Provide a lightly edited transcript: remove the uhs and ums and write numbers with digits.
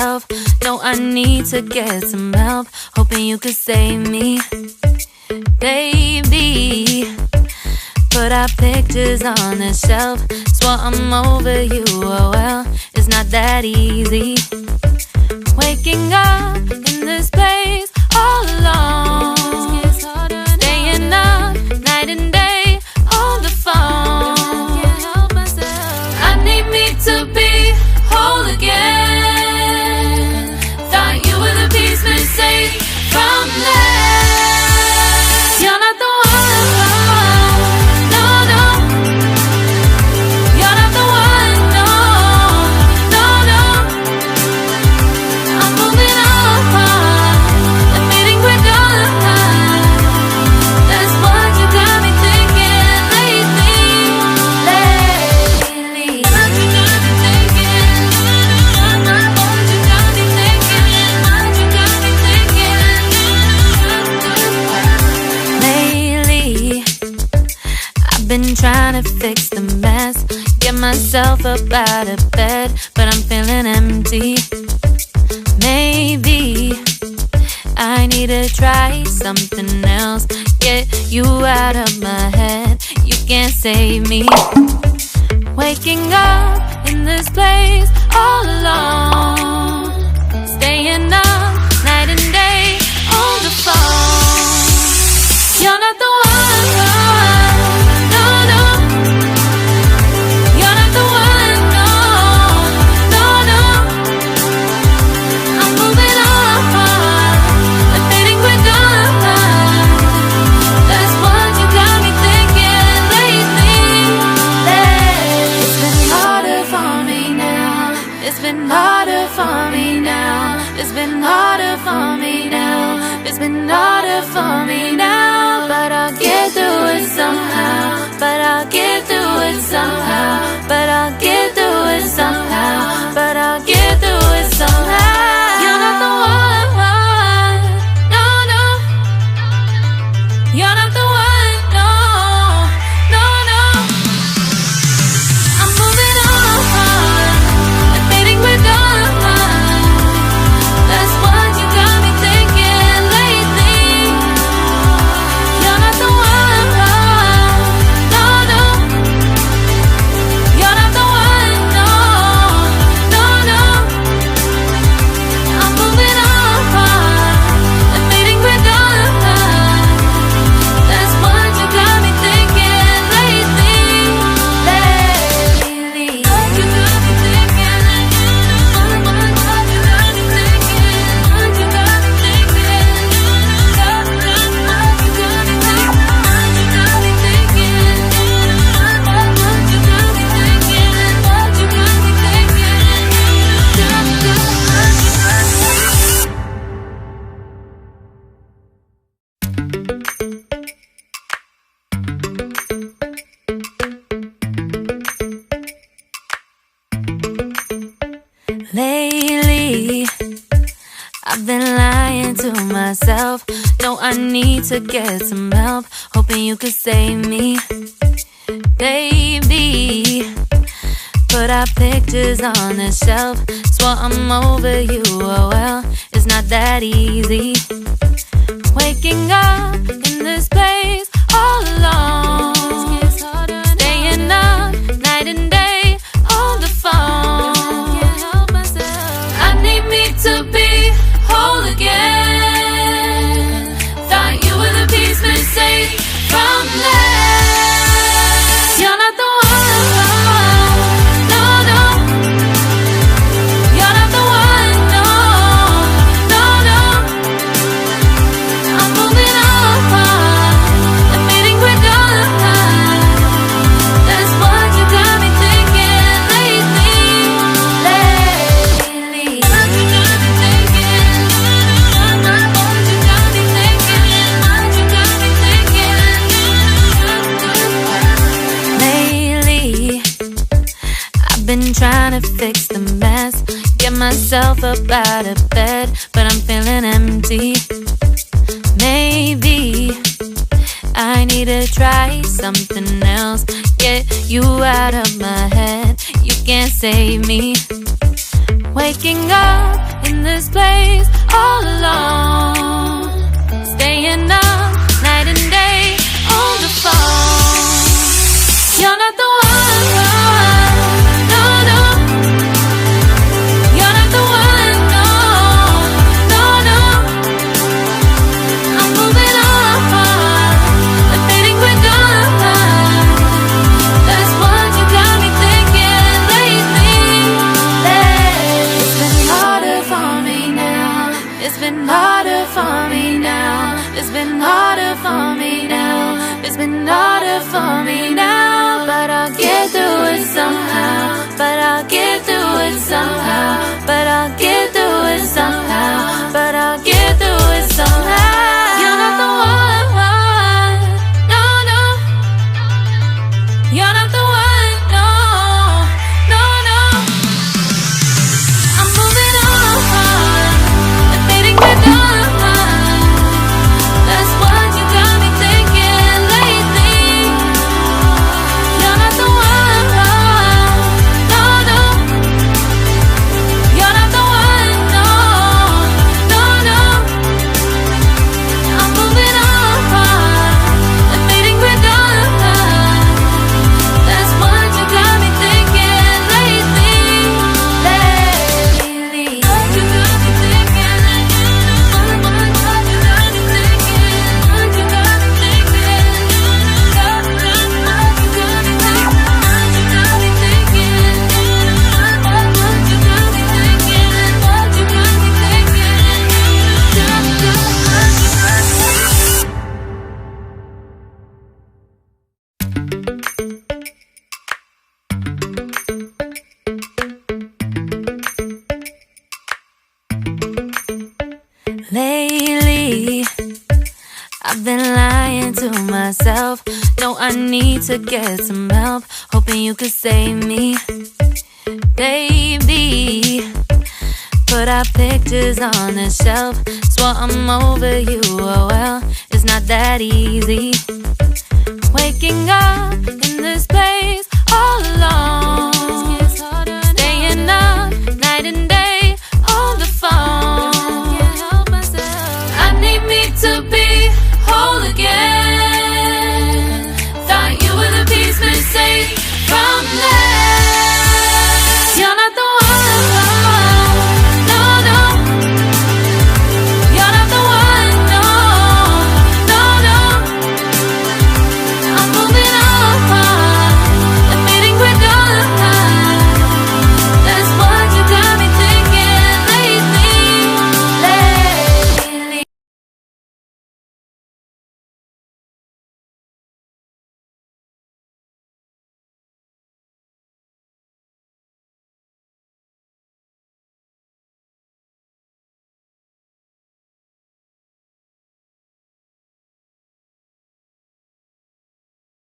myself. No, I need to get some help. Hoping you could save me, baby. Put our pictures on the shelf. Swore I'm over you, oh well, it's not that easy. Waking up in this place all alone, staying up night and day on the phone. I need me to be whole again. Thought you were the piece missing from left. You're not the one, no, no. You're not the one, no, no, no. I'm moving on, admitting we're done. That's what you got me thinking lately. What you got me thinking? What you got me thinking? What you got me thinking? Lately, I've been trying to fix the mess, get myself up out of bed, but I'm feeling empty. Maybe I need to try something else, get you out of my head. You can't save me. Waking up in this place all alone, staying up night and day on the phone. You're not the one, no, no. You're not the one, no, no, no. I'm moving on, admitting we're done. That's what you got me thinking lately. It's been harder for me now. It's been harder for me now. It's been harder for me now. It's been harder for me now. But I'll get through it somehow. But I'll get through it somehow. But I'll get through it somehow. But I'll get through it somehow. You're not the one, no, no. You're not the one, no, no, no. I'm moving on, admitting we're done. That's what you got me thinking lately. You're not the one, no, no. You're not the one, no, no, no. I'm moving on, admitting we're done. That's what you got me thinking lately. What you got me thinking? What you got me thinking? What you got me thinking? What you got me thinking? What you got me thinking? What you got me thinking? What you got me thinking? Lately, I've been lying to myself. No, I need to get some help. Hoping you could save me, baby. Put our pictures on the shelf. Swore I'm over you, oh well, it's not that easy. Waking up in this place all alone, staying up night and day on the phone. I need me to be whole again. Thought you were the piece missing from left. You're not the one, no, no. You're not the one, no, no, no. I'm moving on, admitting we're done. That's what you got me thinking lately. What you got me thinking? What you got me thinking? What you got me thinking? Lately, I've been trying to fix the mess, get myself up out of bed, but I'm feeling empty. Maybe I need to try something else, get you out of my head. You can't save me. Waking up It's been harder for me now. It's been harder for me now. It's been harder for me now. But I'll get through it somehow. But I'll get through it somehow. But I'll get through it somehow. But I'll get through it somehow. You're not the one. No, no. You're not the one. No, no, no. I'm moving on. Admitting we're done. That's what you got me thinking lately. You're not the one. No, no. You're not the one. No, no, no. I'm moving on. Admitting we're done. That's what you got me thinking lately. What you got me thinking. What you got me thinking. What you got me thinking. What you got me thinking. What you got me thinking. What you got me thinking. What you got me Lately, I've been lying to myself. No, I need to get some help. Hoping you could save me, baby. Put our pictures on the shelf. Swore I'm over you, oh well, it's not that easy. Waking up in this place,